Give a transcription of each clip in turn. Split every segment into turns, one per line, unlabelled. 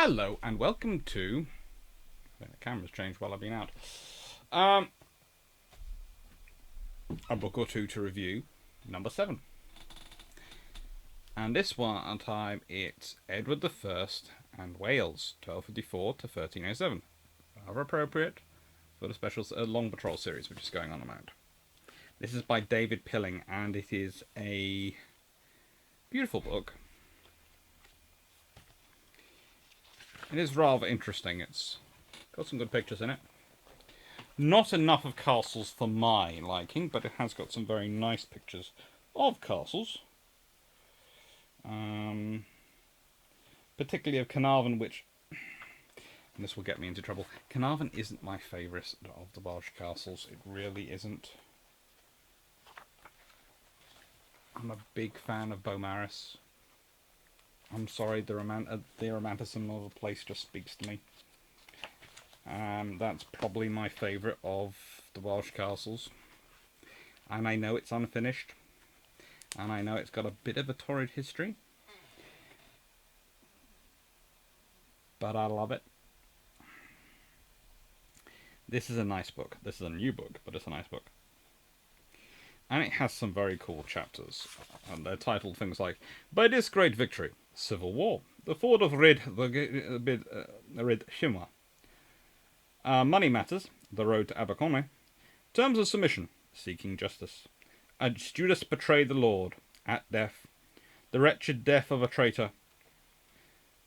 Hello and welcome to. I think the camera's changed while I've been out. A book or two to review, number 7. And this one time it's Edward I and Wales, 1254 to 1307. Rather appropriate for the special long patrol series which is going on around. This is by David Pilling and it is a beautiful book. It is rather interesting. It's got some good pictures in it. Not enough of castles for my liking, but it has got some very nice pictures of castles. Particularly of Carnarvon, which, and this will get me into trouble, Carnarvon isn't my favourite of the Welsh castles. It really isn't. I'm a big fan of Beaumaris. I'm sorry, the romanticism of the place just speaks to me. That's probably my favourite of the Welsh castles. And I know it's unfinished. And I know it's got a bit of a torrid history. But I love it. This is a nice book. This is a new book, but it's a nice book. And it has some very cool chapters. And they're titled things like, By this great victory, Civil War, the ford of Rid Shimwa, money matters, the road to Aberconwy, terms of submission, seeking justice, as Judas betrayed the Lord, at death, the wretched death of a traitor,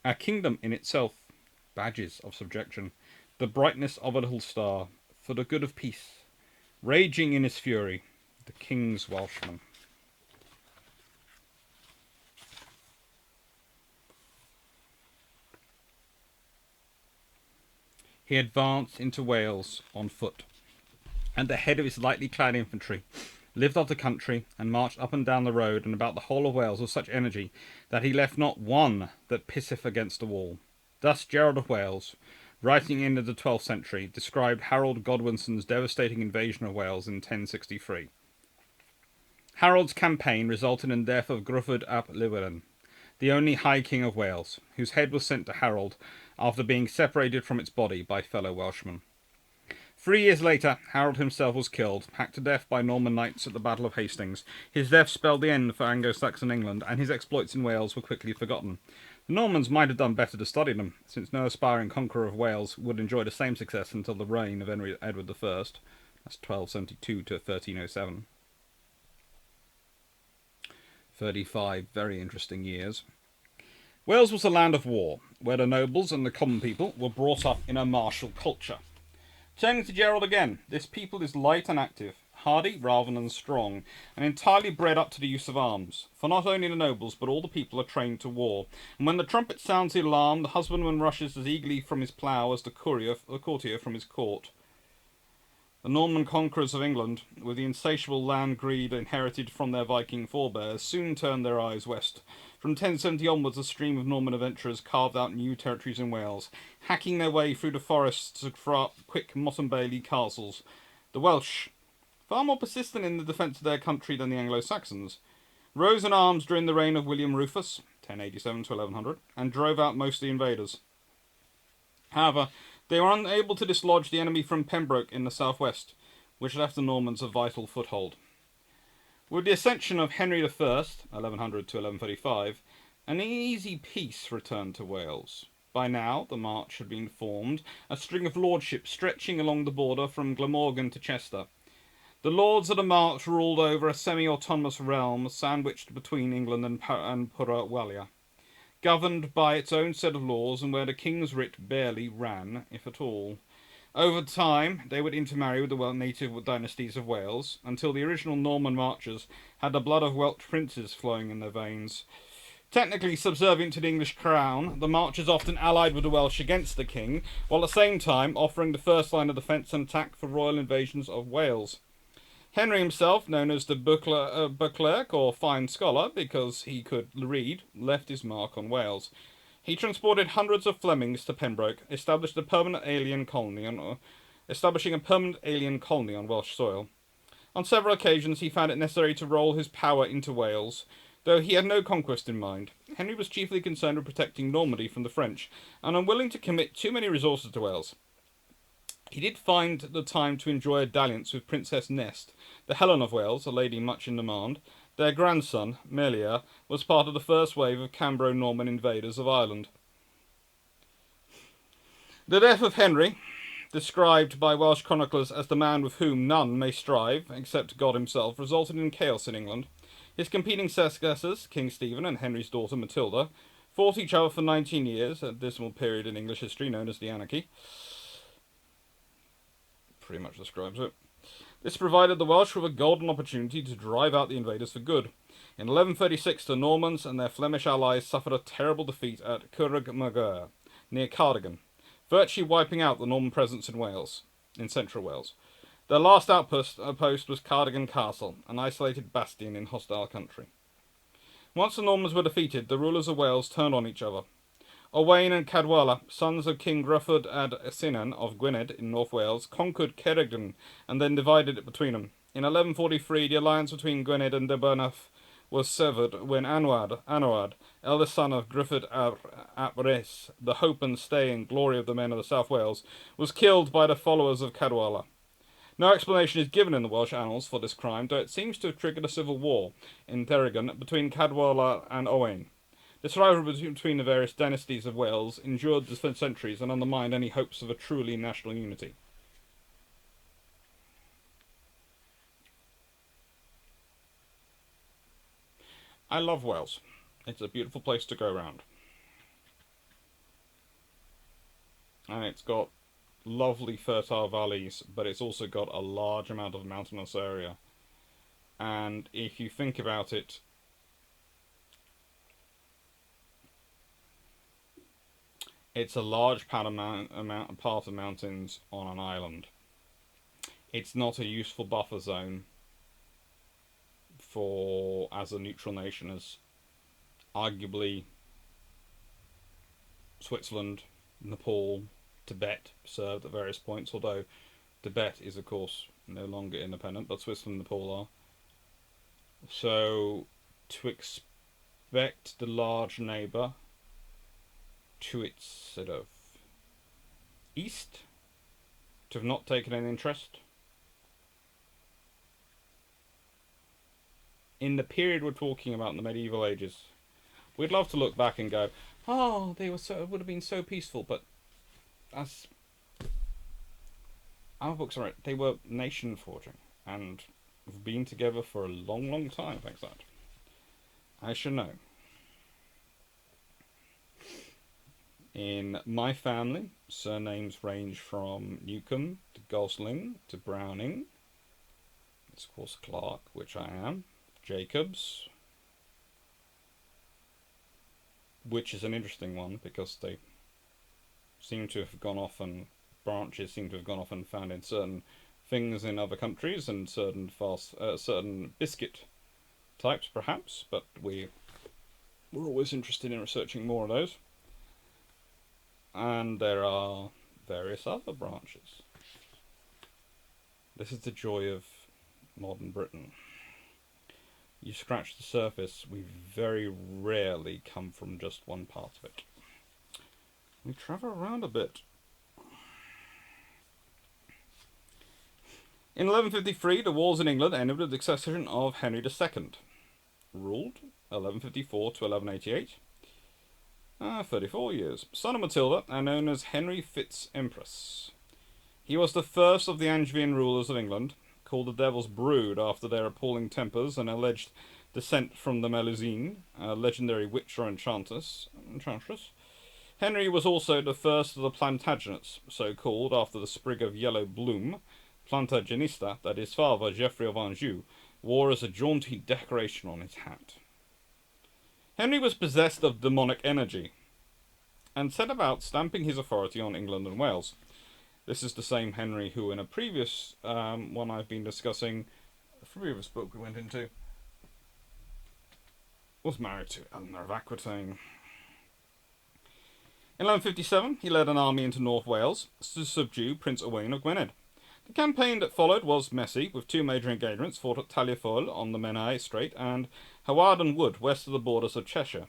a kingdom in itself, badges of subjection, the brightness of a little star, for the good of peace, raging in his fury, the king's Welshman. He advanced into Wales on foot, at the head of his lightly clad infantry, lived off the country, and marched up and down the road and about the whole of Wales with such energy that he left not one that pisseth against a wall. Thus Gerald of Wales, writing in the 12th century, described Harold Godwinson's devastating invasion of Wales in 1063. Harold's campaign resulted in the death of Gruffydd ap Llywelyn, the only High King of Wales, whose head was sent to Harold after being separated from its body by fellow Welshmen. 3 years later, Harold himself was killed, hacked to death by Norman knights at the Battle of Hastings. His death spelled the end for Anglo-Saxon England, and his exploits in Wales were quickly forgotten. The Normans might have done better to study them, since no aspiring conqueror of Wales would enjoy the same success until the reign of Edward I. That's 1272 to 1307. 35 very interesting years. Wales was a land of war, where the nobles and the common people were brought up in a martial culture. Turning to Gerald again, this people is light and active, hardy rather than strong, and entirely bred up to the use of arms. For not only the nobles, but all the people are trained to war, and when the trumpet sounds the alarm, the husbandman rushes as eagerly from his plough as the courtier from his court. The Norman conquerors of England, with the insatiable land greed inherited from their Viking forebears, soon turned their eyes west. From 1070 onwards, a stream of Norman adventurers carved out new territories in Wales, hacking their way through the forests to throw up quick motte-and-bailey castles. The Welsh, far more persistent in the defence of their country than the Anglo-Saxons, rose in arms during the reign of William Rufus, 1087 to 1100, and drove out most of the invaders. However, they were unable to dislodge the enemy from Pembroke in the southwest, which left the Normans a vital foothold. With the ascension of Henry I, 1100 to 1135, an easy peace returned to Wales. By now, the March had been formed, a string of lordships stretching along the border from Glamorgan to Chester. The lords of the March ruled over a semi-autonomous realm sandwiched between England and Purwalia, governed by its own set of laws and where the king's writ barely ran, if at all. Over time, they would intermarry with the native dynasties of Wales, until the original Norman marchers had the blood of Welsh princes flowing in their veins. Technically subservient to the English crown, the marchers often allied with the Welsh against the king, while at the same time offering the first line of defence and attack for royal invasions of Wales. Henry himself, known as the Buccleuch, or Fine Scholar, because he could read, left his mark on Wales. He transported hundreds of Flemings to Pembroke, establishing a permanent alien colony on Welsh soil. On several occasions he found it necessary to roll his power into Wales, Though he had no conquest in mind, Henry was chiefly concerned with protecting Normandy from the French, and unwilling to commit too many resources to Wales. He did find the time to enjoy a dalliance with Princess Nest, the Helen of Wales, a lady much in demand. Their grandson, Melier, was part of the first wave of Cambro-Norman invaders of Ireland. The death of Henry, described by Welsh chroniclers as the man with whom none may strive, except God himself, resulted in chaos in England. His competing successors, King Stephen and Henry's daughter Matilda, fought each other for 19 years, a dismal period in English history known as the Anarchy. Pretty much describes it. This provided the Welsh with a golden opportunity to drive out the invaders for good. In 1136, the Normans and their Flemish allies suffered a terrible defeat at Curragh Magur, near Cardigan, virtually wiping out the Norman presence in central Wales. Their last outpost was Cardigan Castle, an isolated bastion in hostile country. Once the Normans were defeated, the rulers of Wales turned on each other. Owain and Cadwalla, sons of King Gruffydd ap Cynan of Gwynedd in North Wales, conquered Ceredigion and then divided it between them. In 1143, the alliance between Gwynedd and Debynach was severed when Anwad, eldest son of Gruffydd ap Rhys, the hope and stay and glory of the men of the South Wales, was killed by the followers of Cadwalla. No explanation is given in the Welsh annals for this crime, though it seems to have triggered a civil war in Ceredigion between Cadwalla and Owain. This rivalry between the various dynasties of Wales endured for centuries and undermined any hopes of a truly national unity. I love Wales. It's a beautiful place to go around. And it's got lovely fertile valleys, but it's also got a large amount of mountainous area. And if you think about it, it's a large part of mountains on an island. It's not a useful buffer zone as a neutral nation, as arguably Switzerland, Nepal, Tibet served at various points, although Tibet is of course no longer independent, but Switzerland and Nepal are. So to expect the large neighbour to its sort of east to have not taken an interest in the period we're talking about in the medieval ages. We'd love to look back and go, oh, it would have been so peaceful, but as our books are, they were nation forging and have been together for a long, long time, thanks to that. I should know. In my family, surnames range from Newcomb to Gosling to Browning. It's of course Clark, which I am. Jacobs, which is an interesting one because they seem to have gone off, and branches seem to have gone off and found in certain things in other countries and certain biscuit types perhaps, but we're always interested in researching more of those. And there are various other branches. This is the joy of modern Britain. You scratch the surface, we very rarely come from just one part of it. We travel around a bit. In 1153, the wars in England ended with the accession of Henry II. Ruled 1154 to 1188. 34 years. Son of Matilda, and known as Henry Fitz-Empress. He was the first of the Angevin rulers of England, called the Devil's Brood after their appalling tempers and alleged descent from the Melusine, a legendary witch or enchantress. Henry was also the first of the Plantagenets, so called after the sprig of yellow bloom, Plantagenista, that his father, Geoffrey of Anjou, wore as a jaunty decoration on his hat. Henry was possessed of demonic energy, and set about stamping his authority on England and Wales. This is the same Henry who, in a previous one I've been discussing, a previous book we went into, was married to Eleanor of Aquitaine. In 1157, he led an army into North Wales to subdue Prince Owain of Gwynedd. The campaign that followed was messy, with two major engagements fought at Taillefol on the Menai Strait and Hawarden Wood, west of the borders of Cheshire.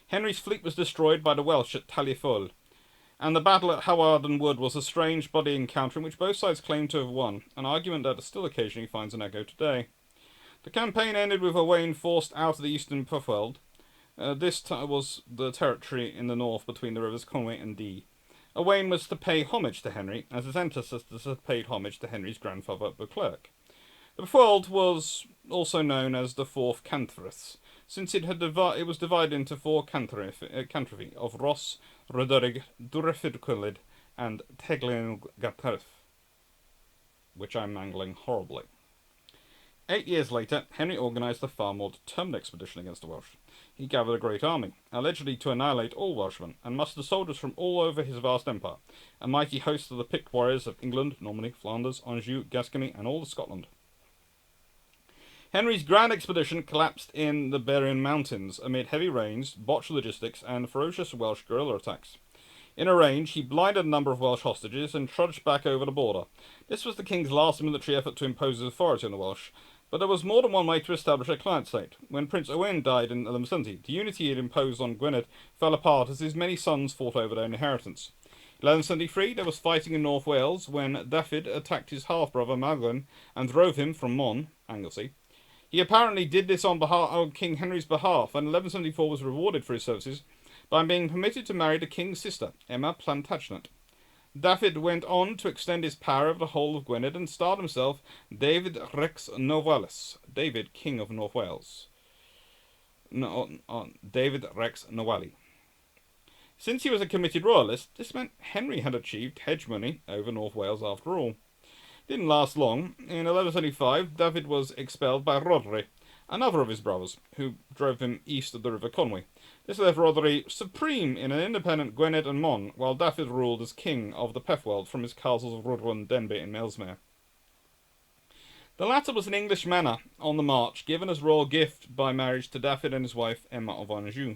Henry's fleet was destroyed by the Welsh at Talyfol, and the battle at Hawarden Wood was a strange bloody encounter in which both sides claimed to have won, an argument that still occasionally finds an echo today. The campaign ended with Owain forced out of the eastern Pafweld. This was the territory in the north between the rivers Conwy and Dee. Owain was to pay homage to Henry, as his ancestors had paid homage to Henry's grandfather Beauclerc. The Pafweld was also known as the Fourth Cantref, since it was divided into four cantrefy of Ross, Roderig, Durfidquillid, and Teglin Gatref, which I'm mangling horribly. 8 years later, Henry organised a far more determined expedition against the Welsh. He gathered a great army, allegedly to annihilate all Welshmen, and mustered soldiers from all over his vast empire, a mighty host of the picked warriors of England, Normandy, Flanders, Anjou, Gascony, and all of Scotland. Henry's grand expedition collapsed in the Berrien Mountains amid heavy rains, botched logistics, and ferocious Welsh guerrilla attacks. In a range, he blinded a number of Welsh hostages and trudged back over the border. This was the king's last military effort to impose his authority on the Welsh, but there was more than one way to establish a client state. When Prince Owain died in 1170, the unity he had imposed on Gwynedd fell apart as his many sons fought over their inheritance. In 1173, there was fighting in North Wales when Dafydd attacked his half-brother Magwen and drove him from Mon, Anglesey. He apparently did this on King Henry's behalf, and 1174 was rewarded for his services by being permitted to marry the king's sister, Emma Plantagenet. Dafydd went on to extend his power over the whole of Gwynedd and styled himself David Rex Novalis, David, King of North Wales. David Rex Nowali. Since he was a committed royalist, this meant Henry had achieved hegemony over North Wales after all. It didn't last long. In 1175, Dafydd was expelled by Rhodri, another of his brothers, who drove him east of the River Conwy. This left Rhodri supreme in an independent Gwynedd and Mon, while Dafydd ruled as king of the Pefweld from his castles of Rhuddlan and Denby in Ellesmere. The latter was an English manor on the march, given as royal gift by marriage to Dafydd and his wife Emma of Anjou.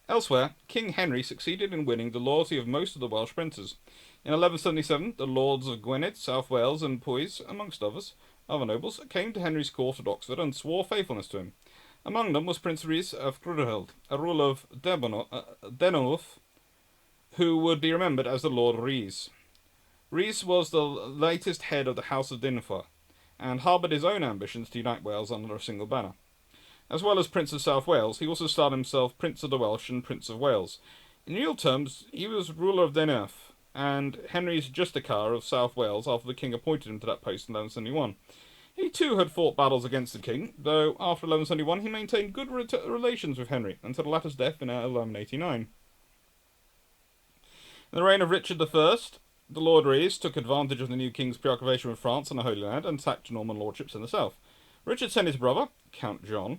Elsewhere, King Henry succeeded in winning the loyalty of most of the Welsh princes. In 1177, the lords of Gwynedd, South Wales and Powys, amongst others, other nobles, came to Henry's court at Oxford and swore faithfulness to him. Among them was Prince Rhys of Grudeheld, a ruler of Denolf, who would be remembered as the Lord Rhys. Rhys was the latest head of the House of Dynfor, and harboured his own ambitions to unite Wales under a single banner. As well as Prince of South Wales, he also styled himself Prince of the Welsh and Prince of Wales. In real terms, he was ruler of Denurf, and Henry's Justiciar of South Wales after the king appointed him to that post in 1171. He too had fought battles against the king, though after 1171 he maintained good relations with Henry until the latter's death in 1189. In the reign of Richard I, the Lord Rhys took advantage of the new king's preoccupation with France and the Holy Land and attacked Norman lordships in the south. Richard sent his brother, Count John,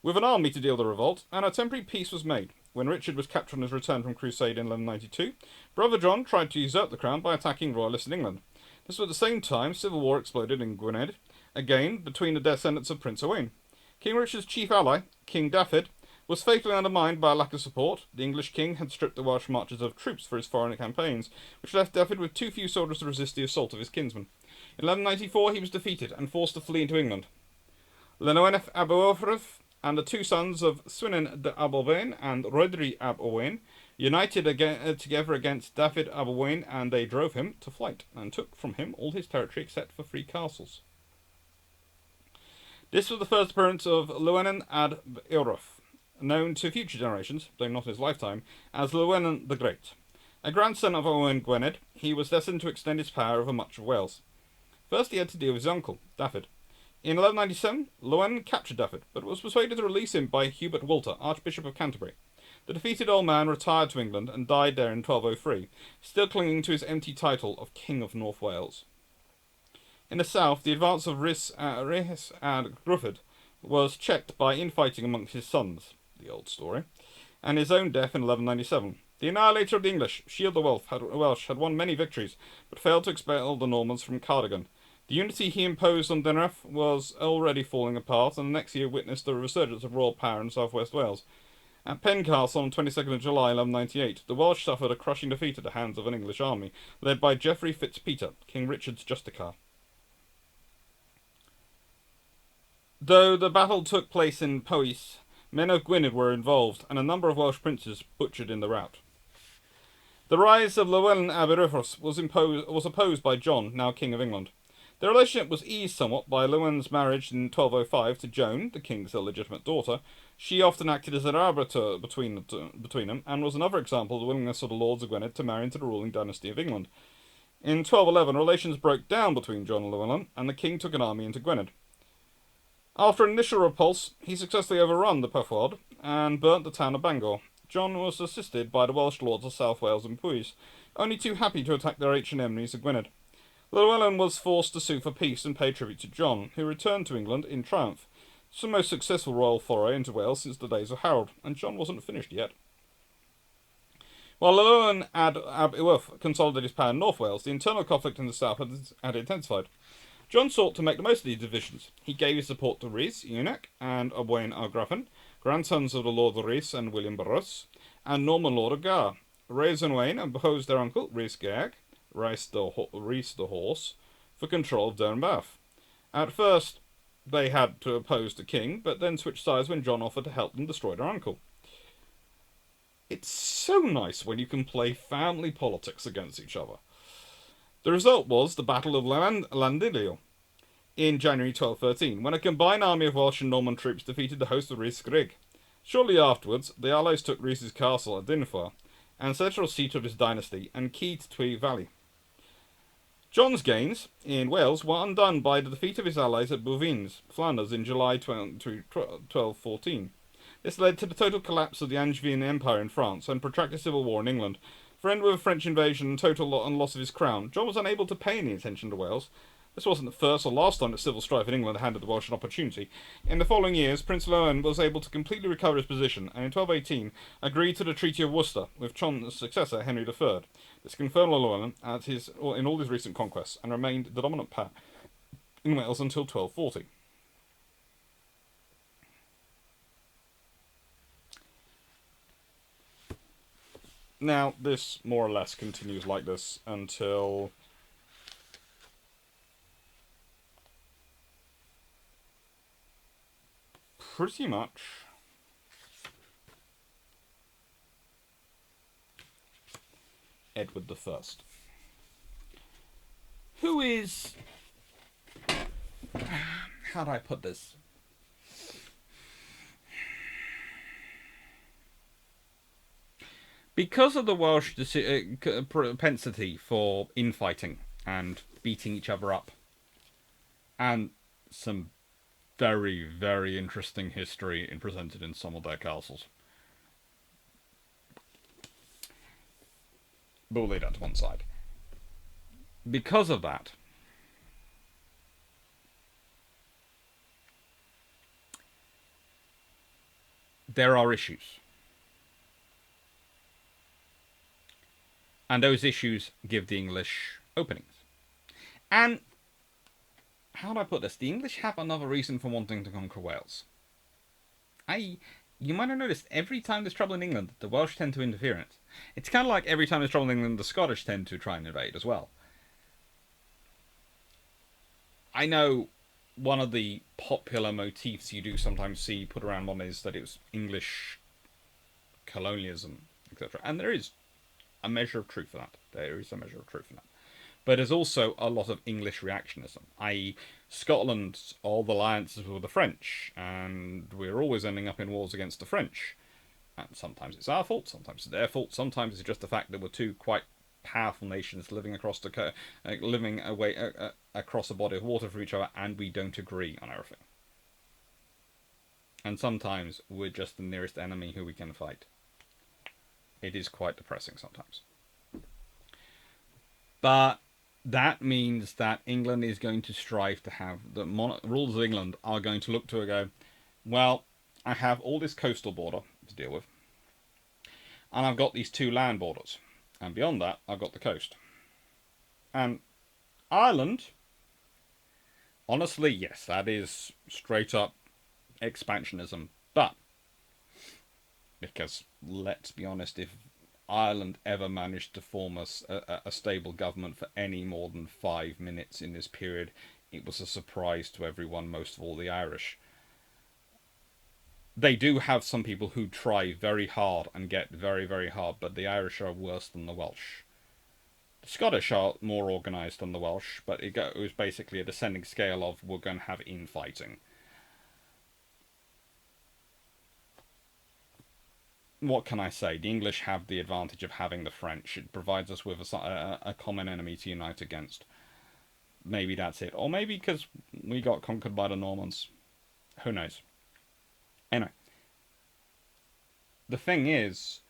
with an army to deal the revolt, and a temporary peace was made. When Richard was captured on his return from crusade in 1192, brother John tried to usurp the crown by attacking royalists in England. This was at the same time civil war exploded in Gwynedd, again between the descendants of Prince Owain. King Richard's chief ally, King Dafydd, was fatally undermined by a lack of support. The English king had stripped the Welsh marchers of troops for his foreign campaigns, which left Dafydd with too few soldiers to resist the assault of his kinsmen. In 1194 he was defeated and forced to flee into England. Lenwenef ab Owain and the two sons of Swinen de ab Owain and Rhodri ab Owain united together against Dafydd ab Owain, and they drove him to flight and took from him all his territory except for 3 castles. This was the first appearance of Llewellyn ad Eurwch, known to future generations, though not his lifetime, as Llewellyn the Great. A grandson of Owain Gwynedd, he was destined to extend his power over much of Wales. First he had to deal with his uncle, Dafydd. In 1197, Llewellyn captured Dafydd, but was persuaded to release him by Hubert Walter, Archbishop of Canterbury. The defeated old man retired to England and died there in 1203, still clinging to his empty title of King of North Wales. In the south, the advance of Rhys and Gruffydd was checked by infighting amongst his sons, the old story, and his own death in 1197. The annihilator of the English, Shield the Welsh, had won many victories, but failed to expel the Normans from Cardigan. The unity he imposed on Denurf was already falling apart, and the next year witnessed the resurgence of royal power in South West Wales. At Pencastle on 22nd of July 1198, the Welsh suffered a crushing defeat at the hands of an English army, led by Geoffrey Fitzpeter, King Richard's Justiciar. Though the battle took place in Powys, men of Gwynedd were involved, and a number of Welsh princes butchered in the rout. The rise of Llewellyn ab Iwerddon was opposed by John, now King of England. The relationship was eased somewhat by Llewellyn's marriage in 1205 to Joan, the king's illegitimate daughter. She often acted as an arbiter between them, and was another example of the willingness of the lords of Gwynedd to marry into the ruling dynasty of England. In 1211, relations broke down between John and Llewellyn, and the king took an army into Gwynedd. After an initial repulse, he successfully overran the Pethwald and burnt the town of Bangor. John was assisted by the Welsh lords of South Wales and Powys, only too happy to attack their ancient enemies of Gwynedd. Llewellyn was forced to sue for peace and pay tribute to John, who returned to England in triumph. It's the most successful royal foray into Wales since the days of Harold, and John wasn't finished yet. While Llewellyn ab Iwerddon consolidated his power in North Wales, the internal conflict in the south had intensified. John sought to make the most of these divisions. He gave his support to Rhys, Eunuch, and Owain Argraffan, grandsons of the Lord of Rhys and William Burrus, and Norman Lord of Gar. Rhys and Owain opposed their uncle, Rhys Gaeg, Rhys the Horse, for control of Dernbath. At first, they had to oppose the king, but then switched sides when John offered to help them destroy their uncle. It's so nice when you can play family politics against each other. The result was the Battle of Llandilio in January 1213, when a combined army of Welsh and Norman troops defeated the host of Rhys Grig. Shortly afterwards, the Allies took Rhys's castle at Dynfar, ancestral seat of his dynasty and key to Tweed Valley. John's gains in Wales were undone by the defeat of his allies at Bouvines, Flanders, in July 1214. This led to the total collapse of the Angevin Empire in France and protracted civil war in England. Threatened with a French invasion and total loss of his crown, John was unable to pay any attention to Wales. This wasn't the first or last time that civil strife in England handed the Welsh an opportunity. In the following years, Prince Llewellyn was able to completely recover his position, and in 1218 agreed to the Treaty of Worcester with John's successor, Henry III. This confirmed Llewellyn in all his recent conquests, and remained the dominant power in Wales until 1240. Now, this more or less continues like this until pretty much Edward I. Who is... how do I put this? Because of the Welsh propensity for infighting and beating each other up, and some very, very interesting history presented in some of their castles. But we'll leave that to one side. Because of that, there are issues. And those issues give the English openings. And how do I put this? The English have another reason for wanting to conquer Wales. You might have noticed, every time there's trouble in England, the Welsh tend to interfere in it. It's kind of like every time there's trouble in England, the Scottish tend to try and invade as well. I know one of the popular motifs you do sometimes see put around one is that it was English colonialism, etc. And there is a measure of truth for that. There is a measure of truth in that. But there's also a lot of English reactionism, i.e. Scotland's all alliances with the French, and we're always ending up in wars against the French. And sometimes it's our fault, sometimes it's their fault, sometimes it's just the fact that we're two quite powerful nations living across across a body of water from each other, and we don't agree on everything. And sometimes we're just the nearest enemy who we can fight. It is quite depressing sometimes. But that means that England is going to strive to have the rules of England are going to look to and go, well, I have all this coastal border to deal with, and I've got these two land borders, and beyond that I've got the coast. And Ireland, honestly, yes, that is straight up expansionism, but because let's be honest, if Ireland ever managed to form a stable government for any more than 5 minutes in this period, it was a surprise to everyone, most of all the Irish. They do have some people who try very hard and get very, very hard, but the Irish are worse than the Welsh. The Scottish are more organised than the Welsh, but it was basically a descending scale of we're going to have infighting. What can I say? The English have the advantage of having the French. It provides us with a common enemy to unite against. Maybe that's it. Or maybe because we got conquered by the Normans. Who knows? Anyway, the thing is,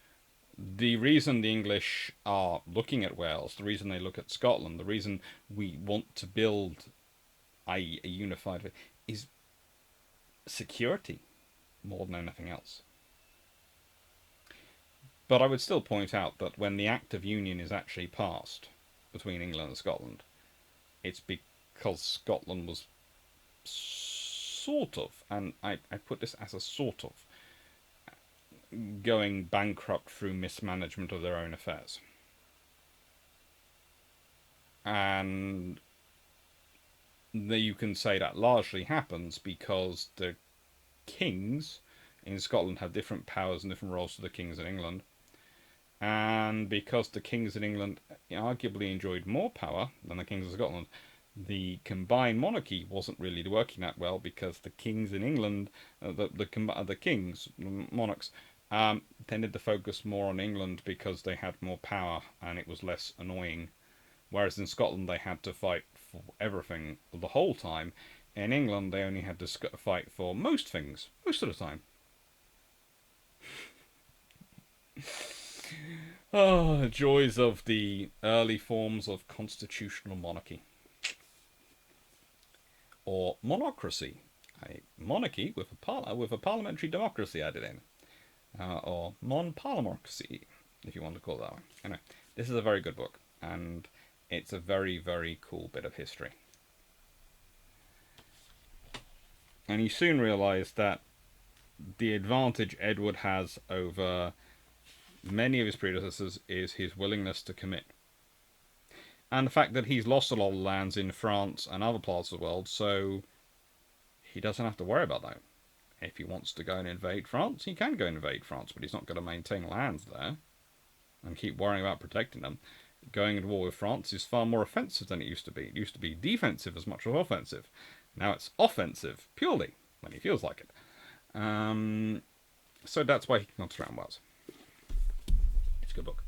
the reason the English are looking at Wales, the reason they look at Scotland, the reason we want to build a unified is security more than anything else. But I would still point out that when the Act of Union is actually passed between England and Scotland, it's because Scotland was sort of, and I put this as a sort of, going bankrupt through mismanagement of their own affairs. And you can say that largely happens because the kings in Scotland have different powers and different roles to the kings in England. And because the kings in England arguably enjoyed more power than the kings of Scotland, the combined monarchy wasn't really working that well because the kings in England, the kings, monarchs, tended to focus more on England because they had more power and it was less annoying. Whereas in Scotland they had to fight for everything the whole time. In England they only had to fight for most things, most of the time. Oh, joys of the early forms of constitutional monarchy. Or monocracy. A monarchy with a parliamentary democracy added in. Or non-parliamocracy, if you want to call it that way. Anyway, this is a very good book, and it's a very, very cool bit of history. And you soon realise that the advantage Edward has over many of his predecessors is his willingness to commit. And the fact that he's lost a lot of lands in France and other parts of the world, so he doesn't have to worry about that. If he wants to go and invade France, he can go and invade France, but he's not going to maintain lands there and keep worrying about protecting them. Going into war with France is far more offensive than it used to be. It used to be defensive as much as offensive. Now it's offensive, purely, when he feels like it. So that's why he can surround Wales. It's a good book.